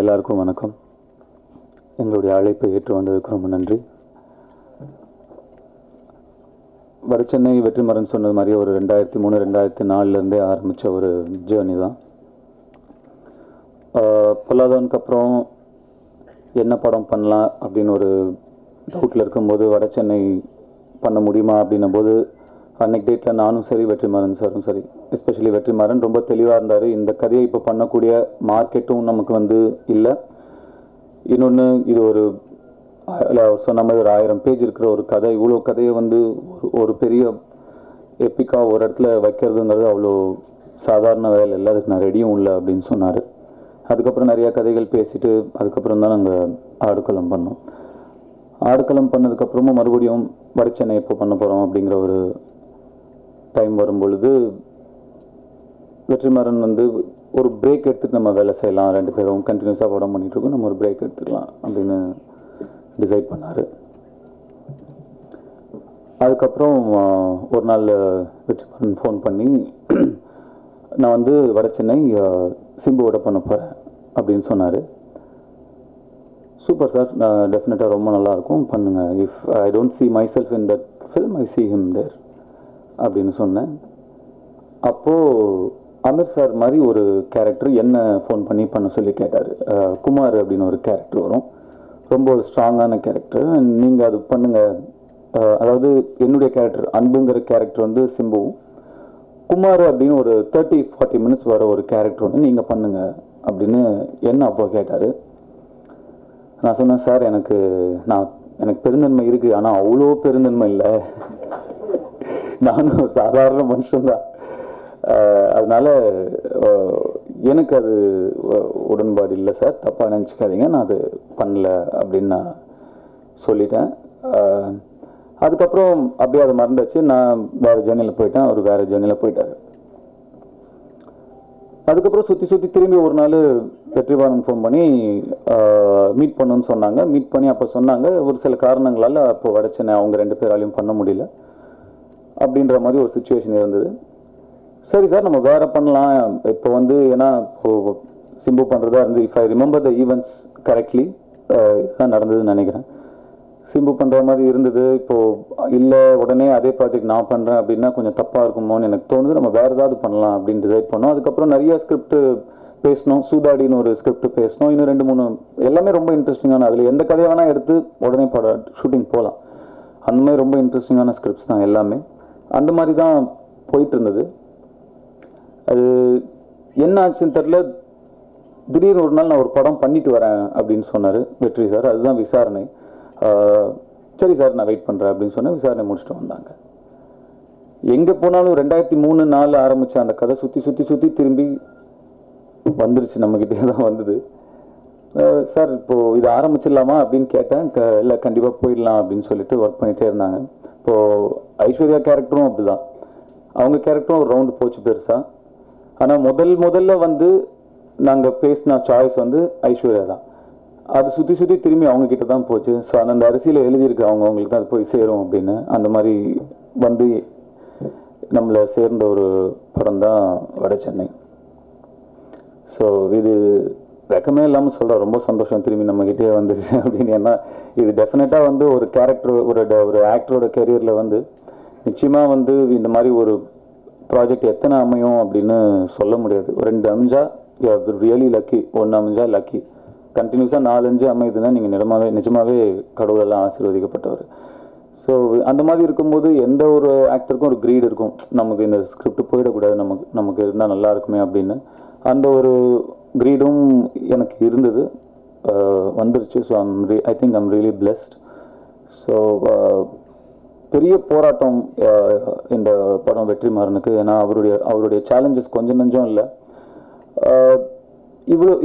எல்லாருக்கும் வணக்கம். எங்களுடைய அழைப்பை ஏற்று வந்ததுக்கு ரொம்ப நன்றி. வடசென்னை வெற்றிமாறன் சொன்னது மாதிரி ஒரு 2003 2004 ஆரம்பித்த ஒரு ஜேர்னி தான். பொல்லாதவனுக்கு அப்புறம் என்ன படம் பண்ணலாம் அப்படின்னு ஒரு டவுட்டில் இருக்கும்போது வடசென்னை பண்ண முடியுமா அப்படின்னும் போது அன்னைக்கு டேட்டில் நானும் சரி வெற்றிமாறன் சாரும் சரி, எஸ்பெஷலி வெற்றிமாறன் ரொம்ப தெளிவாக இருந்தார். இந்த கதையை இப்போ பண்ணக்கூடிய மார்க்கெட்டும் நமக்கு இல்லை. இன்னொன்று, இது ஒரு சொன்ன மாதிரி ஒரு 1000 பேஜ் இருக்கிற ஒரு கதை. இவ்வளோ கதையை ஒரு பெரிய எப்பிக்காக ஒரு இடத்துல வைக்கிறதுங்கிறது அவ்வளோ சாதாரண வேலை இல்லை, அதுக்கு நான் ரெடியும் இல்லை அப்படின்னு சொன்னார். அதுக்கப்புறம் நிறையா கதைகள் பேசிட்டு அதுக்கப்புறம் தான் நாங்கள் ஆடுகளம் பண்ணோம். ஆடுகளம் பண்ணதுக்கப்புறமும் மறுபடியும் வடசென்னை எப்போ பண்ண போகிறோம் அப்படிங்கிற ஒரு டைம் வரும்பொழுது வெற்றிமாறன் ஒரு பிரேக் எடுத்துகிட்டு நம்ம வேலை செய்யலாம், 2 பேரும் கண்டினியூஸாக படம் பண்ணிகிட்ருக்கோம், நம்ம ஒரு பிரேக் எடுத்துக்கலாம் அப்படின்னு டிசைட் பண்ணார். அதுக்கப்புறம் ஒரு நாள் வெற்றிமாறன் ஃபோன் பண்ணி நான் வடசென்னை சிம்புவோட பண்ண போகிறேன் அப்படின்னு சொன்னார். சூப்பர் சார், நான் டெஃபினட்டாக ரொம்ப நல்லாயிருக்கும், பண்ணுங்கள். If I don't see myself in that film, I see him there அப்படின்னு சொன்னேன். அப்போது அமீர் சார் மாதிரி ஒரு கேரக்டர் என்ன ஃபோன் பண்ணி பண்ண சொல்லி கேட்டார். குமார் அப்படின்னு ஒரு கேரக்டர் வரும், ரொம்ப ஒரு ஸ்ட்ராங்கான கேரக்டர், நீங்கள் அது பண்ணுங்கள். அதாவது என்னுடைய கேரக்டர் அன்புங்கிற கேரக்டர் சிம்புவும், குமார் அப்படின்னு ஒரு 30-40 மினிட்ஸ் வர ஒரு கேரக்டர் நீங்கள் பண்ணுங்க அப்படின்னு என்ன அப்போ கேட்டார். நான் சொன்னேன், சார் எனக்கு பெருந்தன்மை இருக்குது, ஆனால் அவ்வளோ பெருந்தன்மை இல்லை, நானும் சாதாரண மனுஷன்தான், அதனால எனக்கு அது உடன்பாடு இல்லை சார், தப்பாக நினச்சிக்காதீங்க, நான் அது பண்ணல அப்படின்னு நான் சொல்லிட்டேன். அதுக்கப்புறம் அப்படியே அதை மறந்துச்சு. நான் வேறு ஜேர்னியில் போயிட்டேன், அவர் வேறு ஜேர்னியில் போயிட்டார். அதுக்கப்புறம் சுற்றி திரும்பி ஒரு நாள் வெற்றிமாறன் ஃபோன் பண்ணி மீட் பண்ணுன்னு சொன்னாங்க. மீட் பண்ணி அப்போ சொன்னாங்க, ஒரு சில காரணங்களால் அப்போ வடசென்னை அவங்க 2 பேராலையும் பண்ண முடியல அப்படின்ற மாதிரி ஒரு சுச்சுவேஷன் இருந்தது. சரி சார், நம்ம வேறு பண்ணலாம் இப்போ ஏன்னா இப்போது சிம்பு பண்ணுறதா if I remember the events correctly இதுதான் நடந்ததுன்னு நினைக்கிறேன். சிம்பு பண்ணுற மாதிரி இருந்தது. இப்போது இல்லை உடனே அதே ப்ராஜெக்ட் நான் பண்ணுறேன் அப்படின்னா கொஞ்சம் தப்பாக இருக்குமோன்னு எனக்கு தோணுது, நம்ம வேறு ஏதாவது பண்ணலாம் அப்படின்னு டிசைட் பண்ணோம். அதுக்கப்புறம் நிறைய ஸ்கிரிப்ட் பேசணும், சூதாடின்னு ஒரு ஸ்கிரிப்ட் பேசணும், இன்னும் 2-3 எல்லாமே ரொம்ப இன்ட்ரெஸ்டிங்கான, அதில் எந்த கதையை வேணால் எடுத்து உடனே ஷூட்டிங் போகலாம், அந்த மாதிரி ரொம்ப இன்ட்ரெஸ்டிங்கான ஸ்கிரிப்ட்ஸ் தான் எல்லாமே. அந்த மாதிரி தான் போயிட்டு இருந்தது. அது என்ன ஆச்சுன்னு தெரில, திடீர்னு ஒரு நாள் நான் ஒரு படம் பண்ணிட்டு வரேன் அப்படின்னு சொன்னார் வெற்றி சார். அதுதான் விசாரணை. சரி சார், நான் வெயிட் பண்ணுறேன் அப்படின்னு சொன்னேன். விசாரணை முடிச்சுட்டு வந்தாங்க. எங்கே போனாலும் 2003-2004 ஆரம்பித்த அந்த கதை சுற்றி திரும்பி வந்துருச்சு, நம்மக்கிட்டே தான் வந்தது. சார் இப்போது இது ஆரம்பிச்சிடலாமா அப்படின்னு கேட்டேன். இல்லை கண்டிப்பாக போயிடலாம் அப்படின்னு சொல்லிட்டு ஒர்க் பண்ணிகிட்டே இருந்தாங்க. இப்போது ஐஸ்வர்யா கேரக்டரும் அப்படி தான், அவங்க கேரக்டரும் ஒரு ரவுண்டு போச்சு பெருசாக. ஆனால் முதல்ல நாங்கள் பேசின சாய்ஸ் ஐஸ்வர்யா தான். அது சுற்றி திரும்பி அவங்கக்கிட்ட தான் போச்சு. ஸோ அந்த அரிசியில் எழுதியிருக்கு, அவங்களுக்கு தான் அது போய் சேரும் அப்படின்னு. அந்த மாதிரி நம்மளை சேர்ந்த ஒரு படம் தான் வடசென்னை. ஸோ இது வெக்கமே இல்லாமல் சொல்கிறேன், ரொம்ப சந்தோஷம் திரும்பி நம்மக்கிட்டே வந்துச்சு அப்படின்னு. ஏன்னா இது டெஃபினட்டாக ஒரு கேரக்டர் ஒரு ஆக்டரோட கெரியரில் நிச்சயமாக இந்த மாதிரி ஒரு ப்ராஜெக்ட் எத்தனை அமையும் அப்படின்னு சொல்ல முடியாது. 2 அமைஞ்சா ரியலி லக்கி, 1 அமைஞ்சா லக்கி, கண்டினியூஸாக 4-5 அமையுதுன்னா நீங்கள் நிஜமாவே கடவுளெல்லாம் ஆசீர்வதிக்கப்பட்டவர். ஸோ அந்த மாதிரி இருக்கும்போது எந்த ஒரு ஆக்டருக்கும் ஒரு க்ரீட் இருக்கும், நமக்கு இந்த ஸ்கிரிப்ட் போயிடக்கூடாது, நமக்கு இருந்தால் நல்லா இருக்குமே அப்படின்னு. அந்த ஒரு க்ரீடும் எனக்கு இருந்தது, வந்துருச்சு. So I think I'm really blessed. So பெரிய போராட்டம் இந்த படம் வெற்றிமாறனுக்கு. ஏன்னா அவருடைய சேலஞ்சஸ் கொஞ்சம் நஞ்சம் இல்லை.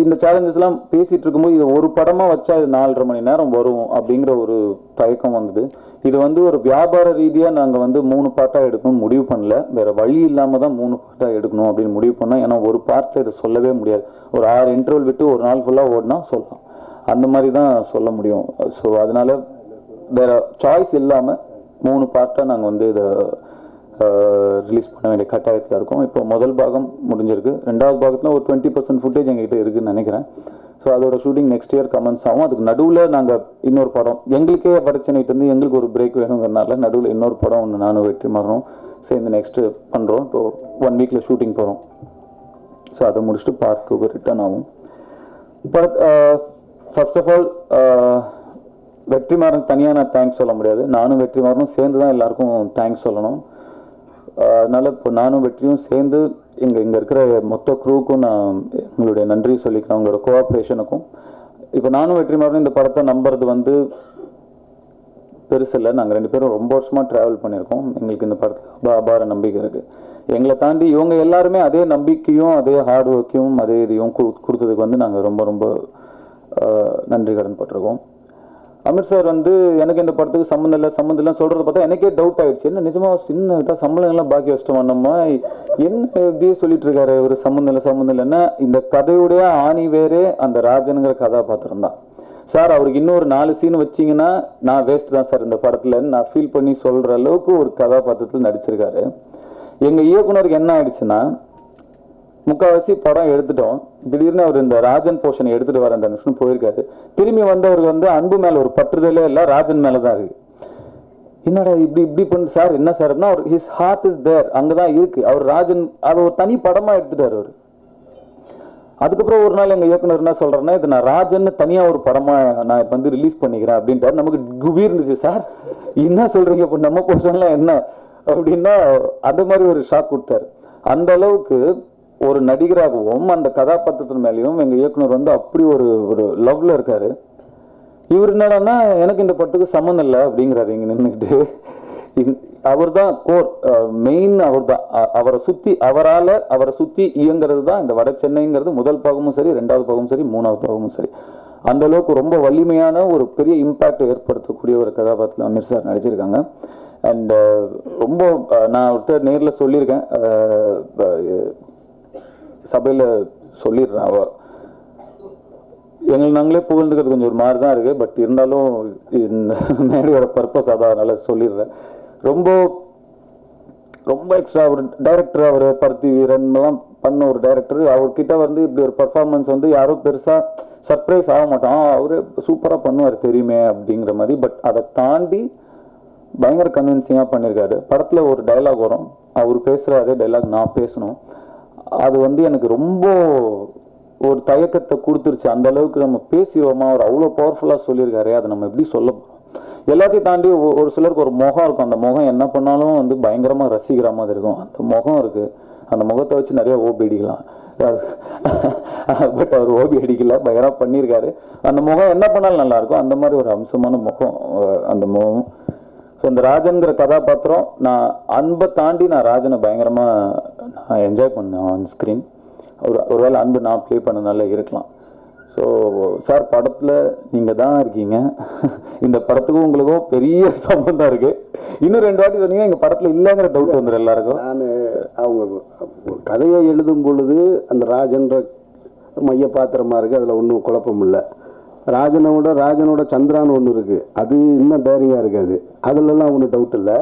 இந்த சேலஞ்சஸ்லாம் பேசிகிட்டு இருக்கும்போது இது ஒரு படமாக வச்சா இது 4.5 மணி நேரம் வரும் அப்படிங்கிற ஒரு தயக்கம் வந்தது. இது ஒரு வியாபார ரீதியாக நாங்கள் 3 பார்ட்டாக எடுக்கணும்னு முடிவு பண்ணல, வேறு வழி இல்லாமல் தான் 3 பார்ட்டாக எடுக்கணும் அப்படின்னு முடிவு பண்ணோம். ஏன்னா ஒரு பார்ட்டில் இதை சொல்லவே முடியாது. ஒரு 6 இன்டர்வல் விட்டு ஒரு நாள் ஃபுல்லாக ஓடினா சொல்லலாம், அந்த மாதிரி தான் சொல்ல முடியும். ஸோ அதனால் வேறு சாய்ஸ் இல்லாமல் 3 பார்ட்டாக நாங்கள் இதை ரிலீஸ் பண்ண வேண்டிய கட்டாயத்தில் இருக்கும். இப்போ முதல் பாகம் முடிஞ்சிருக்கு, 2வது பாகத்தில் ஒரு 20% ஃபுட்டேஜ் எங்ககிட்ட இருக்குதுன்னு நினைக்கிறேன். ஸோ அதோட ஷூட்டிங் நெக்ஸ்ட் இயர் கமென்ஸ் ஆகும். அதுக்கு நடுவில் நாங்கள் இன்னொரு படம் எங்களுக்கே பிரச்சனைட்டு இருந்து எங்களுக்கு ஒரு பிரேக் வேணுங்கிறனால நடுவில் இன்னொரு படம் ஒன்று நானும் வெற்றிமாறனும் சேர்ந்து நெக்ஸ்ட்டு பண்ணுறோம். இப்போ 1 வீக்கில் ஷூட்டிங் போகிறோம். ஸோ அதை முடிச்சுட்டு பார்ட் 2 ரிட்டர்ன் ஆகும். But first of all Vetrimaaran தனியாக நான் தேங்க்ஸ் சொல்ல முடியாது. நானும் வெற்றிமாறனும் சேர்ந்து தான் எல்லாருக்கும் தேங்க்ஸ் சொல்லணும். அதனால் இப்போ நானும் வெற்றியும் சேர்ந்து இங்கே இருக்கிற மொத்த க்ரூவுக்கும் நான் எங்களுடைய நன்றி சொல்லிக்கிறேன், அவங்களோட கோஆப்ரேஷனுக்கும். இப்போ நானும் வெற்றிமாறனும் இந்த படத்தை நம்புறது வந்து பெருசு இல்லை. நாங்கள் 2 பேரும் ரொம்ப வருஷமாக ட்ராவல் பண்ணியிருக்கோம். எங்களுக்கு இந்த படத்தில் அபார நம்பிக்கை இருக்குது. எங்களை தாண்டி இவங்க எல்லாருமே அதே நம்பிக்கையும் அதே ஹார்ட் ஒர்க்கையும் அதே இதையும் கொடுத்ததுக்கு வந்து நாங்கள் ரொம்ப ரொம்ப நன்றி கடன் பட்டிருக்கோம். அமீர் சார் வந்து எனக்கு இந்த படத்துக்கு சம்மந்தம் இல்லைன்னு சொல்கிறத பார்த்தா எனக்கே டவுட் ஆகிடுச்சு. என்ன நிஜமாக சின்ன சம்பளம் எல்லாம் பாக்கி வச்சுட்டு வந்தோமா, என்ன இப்படியே சொல்லிட்டு இருக்காரு ஒரு சம்மந்தம் இல்லைன்னா. இந்த கதையுடைய ஆணி வேறே அந்த ராஜனுங்கிற கதாபாத்திரம் தான் சார். அவருக்கு இன்னொரு 4 சீன் வச்சிங்கன்னா நான் வேஸ்ட் தான் சார் இந்த படத்தில் நான் ஃபீல் பண்ணி சொல்கிற அளவுக்கு ஒரு கதாபாத்திரத்தில் நடிச்சிருக்காரு. எங்கள் இயக்குனருக்கு என்ன ஆயிடுச்சுன்னா, முக்கால்வாசி படம் எடுத்துட்டோம், திடீர்னு அவர் இந்த ராஜன் போர்ஷனை எடுத்துட்டு வர அந்த நிமிஷம் போயிருக்காரு. திரும்பி வந்தவருக்கு வந்து அன்பு மேல ஒரு பற்றுதலே இல்லை, ராஜன் மேலதான் இருக்கு. என்னடா இப்படி பண்ணு சார், என்ன சார் அப்படின்னா அவர் ஹிஸ் ஹார்ட் இஸ் தேர், அங்கதான் இருக்கு. அவர் ராஜன் அதை ஒரு தனி படமா எடுத்துட்டாரு அவர். அதுக்கப்புறம் ஒரு நாள் எங்க இயக்குனர் என்ன சொல்றேன்னா, இது நான் ராஜன் தனியா ஒரு படமா நான் வந்து ரிலீஸ் பண்ணிக்கிறேன் அப்படின்ட்டு. நமக்கு குபீர் இருந்துச்சு, சார் என்ன சொல்றீங்க, இப்போ நம்ம போர்ஷன்லாம் என்ன அப்படின்னா அந்த மாதிரி ஒரு ஷாக் கொடுத்தாரு. அந்த அளவுக்கு ஒரு நடிகராகவும் அந்த கதாபாத்திரத்தின் மேலேயும் எங்க இயக்குனர் வந்து அப்படி ஒரு லவ்ல இருக்காரு. இவர் என்னன்னா எனக்கு இந்த படத்துக்கு சம்மந்தம் இல்லை அப்படிங்கிறாரு இங்க நின்றுக்கிட்டு. அவர் தான் கோர் மெயின், அவர் தான். அவரை சுத்தி இயங்கிறது தான் இந்த வட சென்னைங்கிறது. முதல் பாகமும் சரி, 2வது பாகமும் சரி, 3வது பாகமும் சரி. அந்த அளவுக்கு ரொம்ப வலிமையான ஒரு பெரிய இம்பாக்ட் ஏற்படுத்தக்கூடிய ஒரு கதாபாத்திரம் அமீர் சார் நடிச்சிருக்காங்க. அண்ட் ரொம்ப நான் அவர்கிட்ட நேரில் சொல்லியிருக்கேன், சபையில் சொல்லிடுறேன். எங்களை நாங்களே புகழ்ந்துக்கிறது கொஞ்சம் ஒரு மாதிரி தான் இருக்குது. பட் இருந்தாலும் இந்த மேடையோட பர்பஸ் அதான், அதனால சொல்லிடுறேன். ரொம்ப ரொம்ப எக்ஸ்ட்ரா ஒரு டைரக்டர், அவர் பருத்தி வீரன்லாம் பண்ண ஒரு டைரக்டர். அவர்கிட்ட வந்து இப்படி ஒரு பர்ஃபார்மன்ஸ் வந்து யாரும் பெருசாக சர்ப்ரைஸ் ஆக மாட்டோம், அவரு சூப்பராக பண்ணுவார் தெரியுமே அப்படிங்கிற மாதிரி. பட் அதை தாண்டி பயங்கர கன்வின்சிங்காக பண்ணியிருக்காரு. படத்தில் ஒரு டைலாக் வரும், அவர் பேசுகிற அதே டைலாக் நான் பேசணும். அது வந்து எனக்கு ரொம்ப ஒரு தயக்கத்தை கொடுத்துருச்சு. அந்த அளவுக்கு நம்ம பேசிடுவோமா, அவர் அவ்வளோ பவர்ஃபுல்லாக சொல்லியிருக்காரு. அதை நம்ம எப்படி சொல்ல போகிறோம். எல்லாத்தையும் தாண்டி ஒரு சிலருக்கு ஒரு முகம் இருக்கும், அந்த முகம் என்ன பண்ணாலும் வந்து பயங்கரமாக ரசிக்கிற மாதிரி இருக்கும். அந்த முகம் இருக்குது, அந்த முகத்தை வச்சு நிறைய ஓபி அடிக்கலாம். பட் அவர் ஓபி அடிக்கல, பயங்கரமாக பண்ணியிருக்காரு. அந்த முகம் என்ன பண்ணாலும் நல்லாயிருக்கும், அந்த மாதிரி ஒரு அம்சமான முகம் அந்த முகம். ஸோ இந்த ராஜன்கிற கதாபாத்திரம் நான் அன்பை தாண்டி நான் ராஜனை பயங்கரமாக நான் என்ஜாய் பண்ணேன் ஆன் ஸ்க்ரீன். ஒருவேளை அன்பு நான் ப்ளே பண்ணனால இருக்கலாம். ஸோ சார் படத்தில் நீங்கள் தான் இருக்கீங்க. இந்த படத்துக்கும் உங்களுக்கும் பெரிய சம்பந்தம் இருக்குது. இன்னும் 2 வாட்டி சொன்னீங்க எங்கள் படத்தில் இல்லைங்கிற டவுட் வந்துடும் எல்லாருக்கும். நான் அவங்க கதையை எழுதும் பொழுது அந்த ராஜன்ற மைய பாத்திரமாக இருக்குது, அதில் ஒன்றும் குழப்பம் இல்லை. ராஜனோட சந்திரான்னு ஒன்று இருக்குது, அது இன்னும் டேரிங்காக இருக்காது, அதுலலாம் ஒன்றும் டவுட் இல்லை.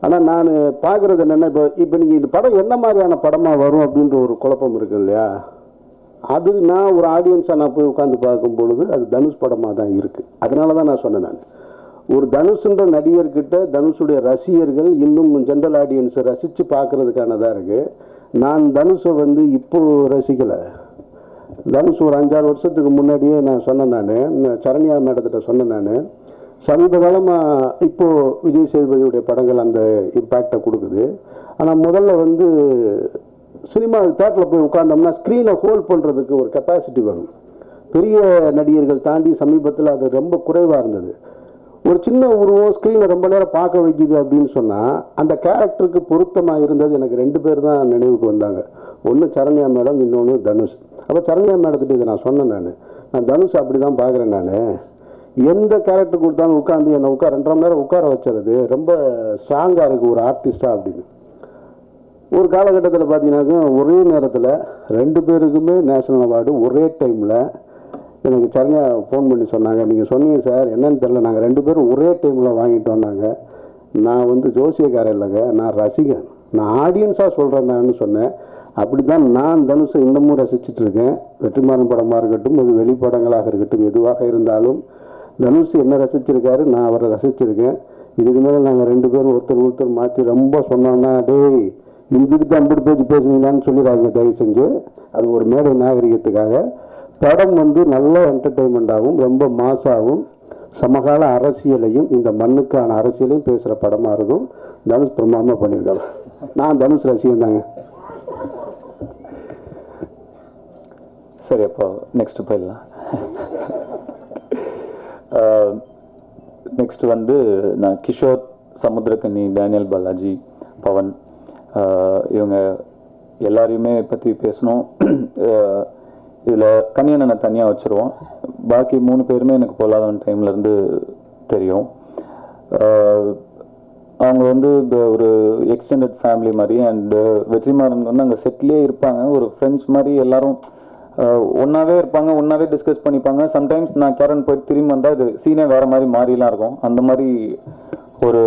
ஆனால் நான் பார்க்குறது என்னென்னா, இப்போ நீங்கள் இந்த படம் என்ன மாதிரியான படமாக வரும் அப்படின்ற ஒரு குழப்பம் இருக்கு இல்லையா. அது நான் ஒரு ஆடியன்ஸாக நான் போய் உட்காந்து பார்க்கும் பொழுது அது தனுஷ் படமாக தான் இருக்குது. அதனால தான் நான் சொன்னேன், நான் ஒரு தனுஷுன்ற நடிகர்கிட்ட தனுஷுடைய ரசிகர்கள் இன்னும் ஜென்ரல் ஆடியன்ஸை ரசித்து பார்க்குறதுக்கானதாக இருக்குது. நான் தனுஷை வந்து இப்போது ரசிக்கலை. தனுஷ் ஒரு 5-6 வருஷத்துக்கு முன்னாடியே நான் சொன்னேன், நான் சரண்யா மேடத்திட்ட சொன்னேன். நான் சமீப காலமாக இப்போது விஜய் சேதுபதியுடைய படங்கள் அந்த இம்பேக்டை கொடுக்குது. ஆனால் முதல்ல வந்து சினிமா தேட்டரில் போய் உட்கார்ந்தோம்னா ஸ்க்ரீனை ஹோல்ட் பண்ணுறதுக்கு ஒரு கெப்பாசிட்டி வேணும். பெரிய நடிகர்கள் தாண்டி சமீபத்தில் அது ரொம்ப குறைவாக இருந்தது. ஒரு சின்ன உருவம் ஸ்க்ரீனை ரொம்ப நேரம் பார்க்க வைக்குது அப்படின்னு சொன்னால் அந்த கேரக்டருக்கு பொருத்தமாக இருந்தது எனக்கு 2 பேர் தான் நினைவுக்கு வந்தாங்க. ஒன்று சரண்யா மேடம், இன்னொன்று தனுஷ். அப்போ சரண்யா மேடத்துட்டு இதை நான் சொன்னேன், நான் தனுஷ் அப்படி தான் பார்க்குறேன். நான் எந்த கேரக்டர் கொடுத்தாலும் உட்காந்து என்னை 2.5 மணி நேரம் உட்கார வச்சுறது ரொம்ப ஸ்ட்ராங்காக இருக்குது ஒரு ஆர்டிஸ்டாக அப்படின்னு. ஒரு காலகட்டத்தில் பார்த்தீங்கன்னாக்கா ஒரே நேரத்தில் 2 பேருக்குமே நேஷனல் அவார்டு ஒரே டைமில் எனக்கு சரண்யா ஃபோன் பண்ணி சொன்னாங்க, நீங்கள் சொன்னீங்க சார் என்னன்னு தெரில, நாங்கள் 2 பேரும் ஒரே டைமில் வாங்கிட்டோன்னாங்க. நான் வந்து ஜோசியக்காரன் இல்லைங்க, நான் ரசிகன், நான் ஆடியன்ஸாக சொல்கிறேன் நான் சொன்னேன். அப்படி தான் நான் தனுஷை இன்னமும் ரசிச்சுட்டு இருக்கேன். வெற்றிமாறன் படமாக இருக்கட்டும், அது வெளிப்படங்களாக இருக்கட்டும், எதுவாக இருந்தாலும் தனுஷ் என்ன ரசிச்சிருக்காரு, நான் அவரை ரசிச்சிருக்கேன். இதுக்கு மேலே நாங்கள் 2 பேரும் ஒருத்தர் மாற்றி ரொம்ப சொன்னோன்னா, டேய் இதுக்கு தான் அம்புட்டு பேச்சு பேசுனீங்களான்னு சொல்லிடுறாங்க. தயவு செஞ்சு அது ஒரு மேடை நாகரிகத்துக்காக. படம் வந்து நல்ல என்டர்டெயின்மெண்ட்டாகவும் ரொம்ப மாசாகவும் சமகால அரசியலையும் இந்த மண்ணுக்கான அரசியலையும் பேசுகிற படமாக இருக்கும். தனுஷ் பிரமாதமாக பண்ணியிருக்காங்க. நான் தனுஷ் ரசிகன் தாங்க. சரி, அப்போ நெக்ஸ்ட் போயிடலாம். நெக்ஸ்ட் வந்து நான் கிஷோர், சமுத்திரக்கனி, டேனியல் பாலாஜி, பவன், இவங்க எல்லாரையுமே பற்றி பேசணும். இதில் கனியனை தனியாக வச்சுருவோம். பாக்கி 3 பேருமே எனக்கு பொல்லாதவன் டைம்லேருந்து தெரியும். அவங்க வந்து ஒரு எக்ஸ்டெண்டட் ஃபேமிலி மாதிரி. அண்டு வெற்றிமாறன் வந்து அங்கே செட்டிலே இருப்பாங்க. ஒரு ஃப்ரெண்ட்ஸ் மாதிரி எல்லாரும் ஒன்றாவே இருப்பாங்க, ஒன்றாவே டிஸ்கஸ் பண்ணிப்பாங்க. சம்டைம்ஸ் நான் கேரன் போயிட்டு திரும்பி வந்தால் இது சீனே வேறு மாதிரி மாறிலாம் இருக்கும். அந்த மாதிரி ஒரு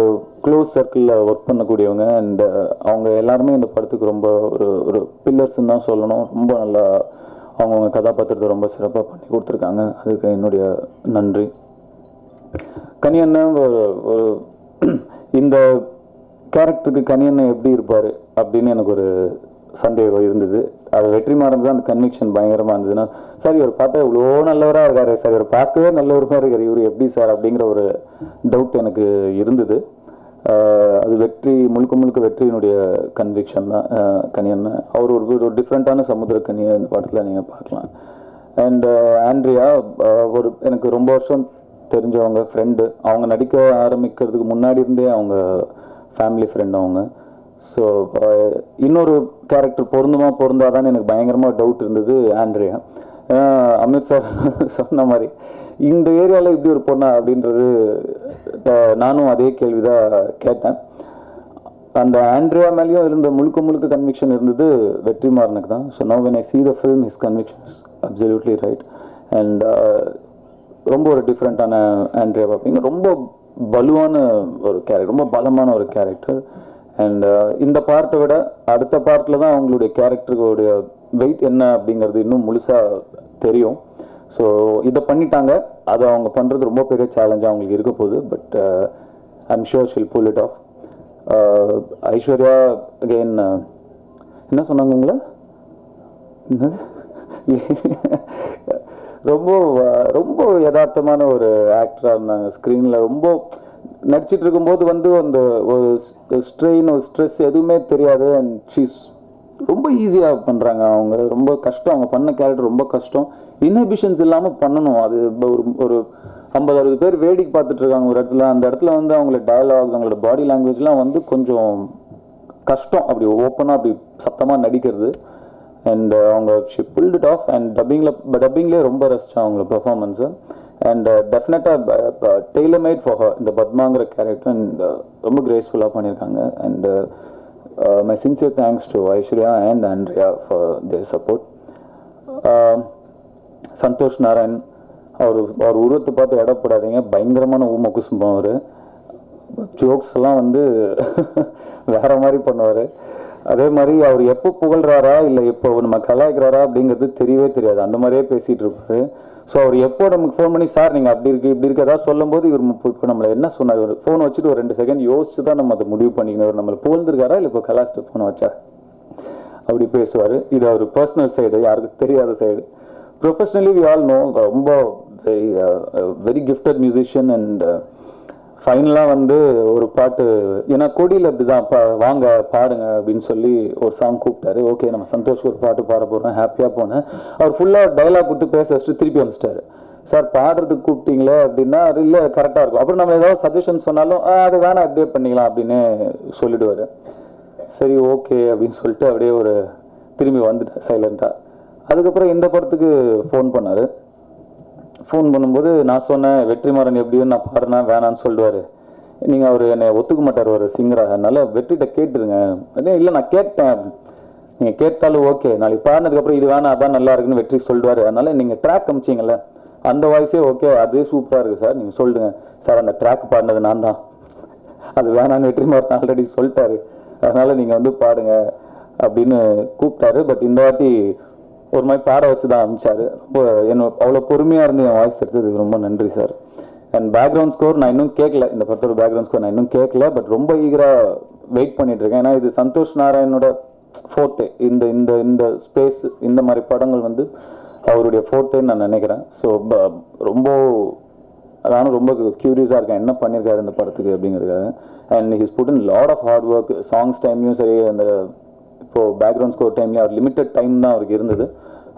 க்ளோஸ் சர்க்கிளில் ஒர்க் பண்ணக்கூடியவங்க. அண்ட் அவங்க எல்லாருமே இந்த படத்துக்கு ரொம்ப ஒரு பில்லர்ஸ்ன்னு தான் சொல்லணும். ரொம்ப நல்லா அவங்கவுங்க கதாபாத்திரத்தை ரொம்ப சிறப்பாக பண்ணி கொடுத்துருக்காங்க. அதுக்கு என்னுடைய நன்றி. கனியண்ணன் ஒரு இந்த கேரக்டருக்கு கனியண்ணன் எப்படி இருப்பார் அப்படின்னு எனக்கு ஒரு சந்தேகம் இருந்தது. அது வெற்றிமாறன் தான் அந்த கன்விக்ஷன் பயங்கரமாக இருந்ததுன்னா, சார் இவர் பார்த்தா இவ்வளோ நல்லவராக இருக்காரு சார், இவர் பார்க்கவே நல்லவராக இருக்கார், இவர் எப்படி சார் அப்படிங்கிற ஒரு டவுட் எனக்கு இருந்தது. அது முழுக்க வெற்றியினுடைய கன்விக்ஷன் தான் கனியண்ணன். அவர் ஒரு டிஃப்ரெண்ட்டான சமுத்திரக்கனி இந்த படத்தில் நீங்கள் பார்க்கலாம். அண்ட் ஆண்ட்ரியா எனக்கு ரொம்ப வருஷம் தெரிஞ்சவங்க, ஃப்ரெண்டு. அவங்க நடிக்க ஆரம்பிக்கிறதுக்கு முன்னாடி இருந்தே அவங்க ஃபேமிலி ஃப்ரெண்ட் அவங்க. ஸோ இன்னொரு கேரக்டர் பொருந்தாதான்னு எனக்கு பயங்கரமாக டவுட் இருந்தது ஆண்ட்ரியா. அமீர் சார் சொன்ன மாதிரி இந்த ஏரியாவில் இப்படி ஒரு பொண்ணா அப்படின்றது நானும் அதே கேள்வி தான் கேட்டேன். அந்த ஆண்ட்ரியா மேலேயும் இருந்த முழுக்க கன்விக்ஷன் இருந்தது வெற்றிமாறனுக்கு தான். So now when I see the film, his conviction is absolutely right. And ரொம்ப ஒரு டிஃப்ரெண்ட்டான ஆண்ட்ரியா பார்ப்பீங்க. ரொம்ப பலுவான ஒரு கேரக்டர், ரொம்ப பலமான ஒரு கேரக்டர். அண்ட் இந்த பார்ட்டை விட அடுத்த பார்ட்டில் தான் அவங்களுடைய கேரக்டருடைய வெயிட் என்ன அப்படிங்கிறது இன்னும் முழுசாக தெரியும். ஸோ இதை பண்ணிட்டாங்க. அதை அவங்க பண்ணுறது ரொம்ப பெரிய சேலஞ்சாக அவங்களுக்கு இருக்க போகுது. But I'm sure she'll pull it off. Aishwarya again என்ன சொன்னாங்க உங்களை? ரொம்ப யதார்த்தமான ஒரு ஆக்டராக இருந்தாங்க. ஸ்க்ரீனில் ரொம்ப நடிச்சிட்டு இருக்கும்போது வந்து அந்த ஒரு ஸ்ட்ரெயின், ஒரு ஸ்ட்ரெஸ் எதுவுமே தெரியாது. அண்ட் ஷீஸ் ரொம்ப ஈஸியாக பண்ணுறாங்க. அவங்க ரொம்ப கஷ்டம், அவங்க பண்ண கேரக்டர் ரொம்ப கஷ்டம். இன்ஹிபிஷன்ஸ் இல்லாமல் பண்ணணும். அது ஒரு 50-60 பேர் வேடிக்கை பார்த்துட்டு இருக்காங்க ஒரு இடத்துல. அந்த இடத்துல வந்து அவங்களோட டயலாக்ஸ், அவங்களோட பாடி லாங்குவேஜ்லாம் வந்து கொஞ்சம் கஷ்டம். அப்படி ஓப்பனாக அப்படி சத்தமாக நடிக்கிறது. அண்ட் அவங்க she pulled it off. And டப்பிங்லேயே ரொம்ப ரசித்தேன் அவங்களோட பெர்ஃபார்மன்ஸு. அண்ட் டெஃபினட்டாக டெய்லர் மேட் ஃபார் ஹர் இந்த பத்மாங்கிற கேரக்டர். அண்ட் ரொம்ப கிரேஸ்ஃபுல்லாக பண்ணியிருக்காங்க. And my sincere thanks to Aishwarya and Andrea for their support. Santhosh Narayan, அவர் உருவத்தை பார்த்து இடப்படாதீங்க, பயங்கரமான ஊமை குசும்பம். அவர் ஜோக்ஸ் எல்லாம் வந்து வேற மாதிரி பண்ணுவார். அதே மாதிரி அவர் எப்போ புகழ்றாரா இல்லை எப்போ நம்ம கலாய்க்கிறாரா அப்படிங்கிறது தெரியவே தெரியாது. அந்த மாதிரியே பேசிகிட்டு இருப்பாரு. ஸோ அவர் எப்போ நமக்கு ஃபோன் பண்ணி சார் நீங்கள் அப்படி இருக்கு இப்படி இருக்கு ஏதாவது சொல்லும் போது இவர் இப்போ நம்மளை என்ன சொன்னார், ஒரு ஃபோன் வச்சுட்டு ஒரு 2 செகண்ட் யோசிச்சு தான் நம்ம அதை முடிவு பண்ணிக்கணும். அவர் நம்மளை புகழ்ந்துருக்காரா இல்லை இப்போ கலாச்சிட்டு ஃபோனை வச்சா அப்படி பேசுவார். இது அவர் பர்சனல் சைடு, யாருக்கு தெரியாத side. Professionally we all know, ரொம்ப வெரி கிஃப்டட் மியூசிஷியன். அண்ட் ஃபைனலாக வந்து ஒரு பாட்டு, ஏன்னா கொடியில் இப்படி தான் வாங்க பாடுங்க அப்படின்னு சொல்லி ஒரு சாங் கூப்பிட்டாரு. ஓகே நம்ம சந்தோஷ் ஒரு பாட்டு பாட போகிறோம், ஹாப்பியாக போனேன். அவர் ஃபுல்லாக டைலாக் கொடுத்து பேச வச்சுட்டு திருப்பி அனுப்பிச்சிட்டாரு. சார் பாடுறதுக்கு கூப்பிட்டீங்களே அப்படின்னா இல்லை கரெக்டாக இருக்கும். அப்புறம் நம்ம ஏதாவது சஜஷன் சொன்னாலும் அது வேணாம் அப்படியே பண்ணிக்கலாம் அப்படின்னு சொல்லிடுவார். சரி ஓகே அப்படின்னு சொல்லிட்டு அப்படியே ஒரு திரும்பி வந்துட்டேன் சைலண்ட்டாக. அதுக்கப்புறம் இந்த படத்துக்கு ஃபோன் பண்ணார். ஃபோன் பண்ணும்போது நான் சொன்னேன் வெற்றிமாறன் எப்படியும் நான் பாடுனா வேணான்னு சொல்லிடுவார், நீங்கள் அவர் என்னை ஒத்துக்க மாட்டார் ஒரு சிங்கராக, அதனால வெற்றிகிட்ட கேட்டுருங்க. இல்லை நான் கேட்டேன், நீங்கள் கேட்டாலும் ஓகே, நாளைக்கு பாடினதுக்கப்புறம் இது வேணாம் அதான் நல்லா இருக்குன்னு வெற்றி சொல்லிடுவார். அதனால நீங்கள் ட்ராக் அமிச்சிங்கல்ல அந்த வாய்ஸே ஓகே அது சூப்பராக இருக்குது சார், நீங்கள் சொல்லிடுங்க சார் அந்த ட்ராக் பாடினது நான் தான், அது வேணான்னு வெற்றிமாறன் ஆல்ரெடி சொல்லிட்டாரு, அதனால நீங்கள் வந்து பாடுங்க அப்படின்னு கூப்பிட்டாரு. பட் இந்த வாட்டி ஒரு மாதிரி பாட வச்சு தான் அனுப்பிச்சாரு. என்ன அவ்வளோ பொறுமையாக இருந்து என் வாய்ஸ் எடுத்ததுக்கு ரொம்ப நன்றி சார். அண்ட் பேக்ரவுண்ட் ஸ்கோர் நான் இன்னும் கேட்கல, இந்த படத்தோட பேக்ரவுண்ட் ஸ்கோர் நான் இன்னும் கேட்கல. பட் ரொம்ப ஈகராக வெயிட் பண்ணிட்டு இருக்கேன். ஏன்னா இது சந்தோஷ் நாராயணோட ஃபோர்ட்டே, இந்த இந்த இந்த ஸ்பேஸ் இந்த மாதிரி படங்கள் வந்து அவருடைய ஃபோர்ட்டேன்னு நான் நினைக்கிறேன். ஸோ ரொம்ப நானும் ரொம்ப க்யூரியஸாக இருக்கேன் என்ன பண்ணியிருக்காரு இந்த படத்துக்கு அப்படிங்கிறதுக்காக. And his put in lot of hard work. Songs டைம்லையும் சரி, அந்த இப்போது பேக்ரவுண்ட் ஸ்கோர் டைம்லேயும் அவர் லிமிட்டட் டைம் தான் அவருக்கு இருந்தது.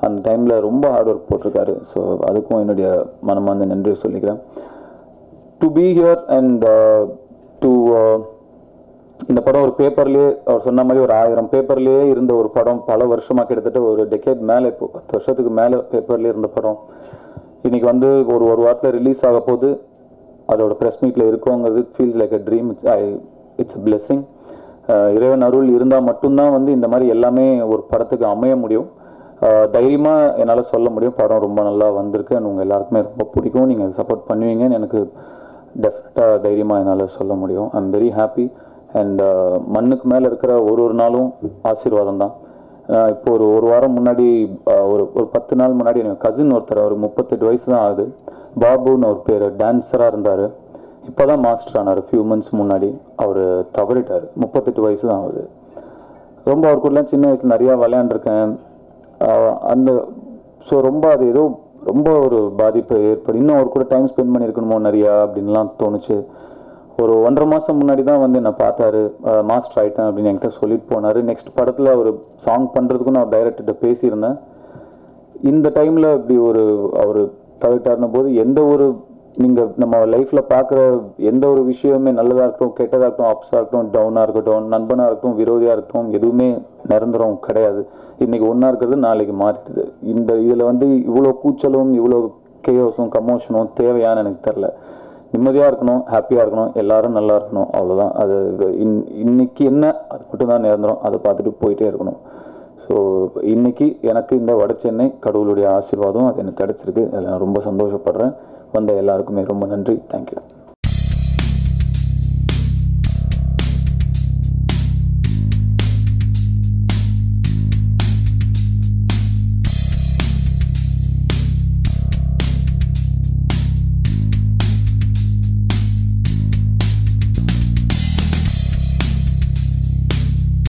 அந்த டைமில் ரொம்ப ஹார்ட் ஒர்க் போட்டிருக்காரு. ஸோ அதுக்கும் என்னுடைய மனமார்ந்த நன்றி சொல்லிக்கிறேன். To be here and to இந்த படம் ஒரு பேப்பர்லேயே அவர் சொன்ன மாதிரி ஒரு 1000 பேப்பர்லேயே இருந்த ஒரு படம், பல வருஷமாக கிட்டத்தட்ட ஒரு டெக்கேட் மேலே, இப்போ 10 வருஷத்துக்கு மேலே பேப்பர்லேயே இருந்த படம் இன்னைக்கு வந்து ஒரு வாரத்தில் ரிலீஸ் ஆக போது, அதோட ப்ரெஸ் மீட்டில் இருக்கோங்கிறது feels like a dream. It's a blessing. இறைவன் அருள் இருந்தால் மட்டும்தான் வந்து இந்த மாதிரி எல்லாமே ஒரு படத்துக்கு அமைய முடியும். தைரியமாக என்னால் சொல்ல முடியும் படம் ரொம்ப நல்லா வந்திருக்கு. அண்ட் உங்கள் எல்லாருக்குமே ரொம்ப பிடிக்கும், நீங்கள் சப்போர்ட் பண்ணுவீங்கன்னு எனக்கு டெஃபினட்டாக தைரியமாக என்னால் சொல்ல முடியும். I am very happy. And மண்ணுக்கு மேலே இருக்கிற ஒரு நாளும் ஆசீர்வாதம் தான். இப்போ ஒரு வாரம் முன்னாடி, ஒரு 10 நாள் முன்னாடி எனக்கு கசின் ஒருத்தர், ஒரு 38 வயசு தான் ஆகுது, பாபுன்னு ஒரு பேர், டான்ஸராக இருந்தார். இப்போ தான் மாஸ்டர் ஆனார். ஃபியூ மந்த்ஸ் முன்னாடி அவர் தவறிட்டார். 38 வயசு தான் ஆகுது. ரொம்ப அவர் கூடலாம் சின்ன வயசில் நிறையா விளையாண்டுருக்கேன். அந்த ஸோ ரொம்ப அது ஏதோ ரொம்ப ஒரு பாதிப்பு ஏற்படும். இன்னும் அவர் கூட டைம் ஸ்பெண்ட் பண்ணியிருக்கணுமோ நிறையா அப்படின்லாம் தோணுச்சு. ஒரு 1.5 மாதம் முன்னாடி தான் வந்து என்னை பார்த்தாரு. மாஸ்டர் ஆகிட்டேன் அப்படின்னு என்கிட்ட சொல்லிட்டு போனார். நெக்ஸ்ட் படத்தில் ஒரு சாங் பண்ணுறதுக்கும் நான் டைரக்டர்கிட்ட பேசியிருந்தேன். இந்த டைமில் இப்படி அவர் தவிட்டாருன போது எந்த ஒரு நீங்கள் நம்ம லைஃப்பில் பார்க்குற எந்த ஒரு விஷயமே நல்லதாக இருக்கட்டும், கெட்டதாக இருக்கட்டும், அப்ஸாக இருக்கட்டும், டவுனாக இருக்கட்டும், நண்பனாக இருக்கட்டும், விரோதியாக இருக்கட்டும், எதுவுமே நிரந்தரம் கிடையாது. இன்றைக்கி ஒன்றா இருக்கிறது நாளைக்கு மாறிடுது. இதில் வந்து இவ்வளோ கூச்சலும் இவ்வளோ கேயோஸும் கமோஷனும் தேவையான்னு எனக்கு தெரில. நிம்மதியாக இருக்கணும், ஹாப்பியாக இருக்கணும், எல்லாரும் நல்லா இருக்கணும், அவ்வளோதான். அது இன்னைக்கு என்ன, அது மட்டும் தான் நிரந்தரம். அதை பார்த்துட்டு போயிட்டே இருக்கணும். ஸோ இன்னைக்கு எனக்கு இந்த வட சென்னை கடவுளுடைய ஆசீர்வாதம் அது எனக்கு கிடச்சிருக்கு. அதில் நான் ரொம்ப சந்தோஷப்படுறேன். வந்த எல்லாருக்குமே ரொம்ப நன்றி. தேங்க்யூ.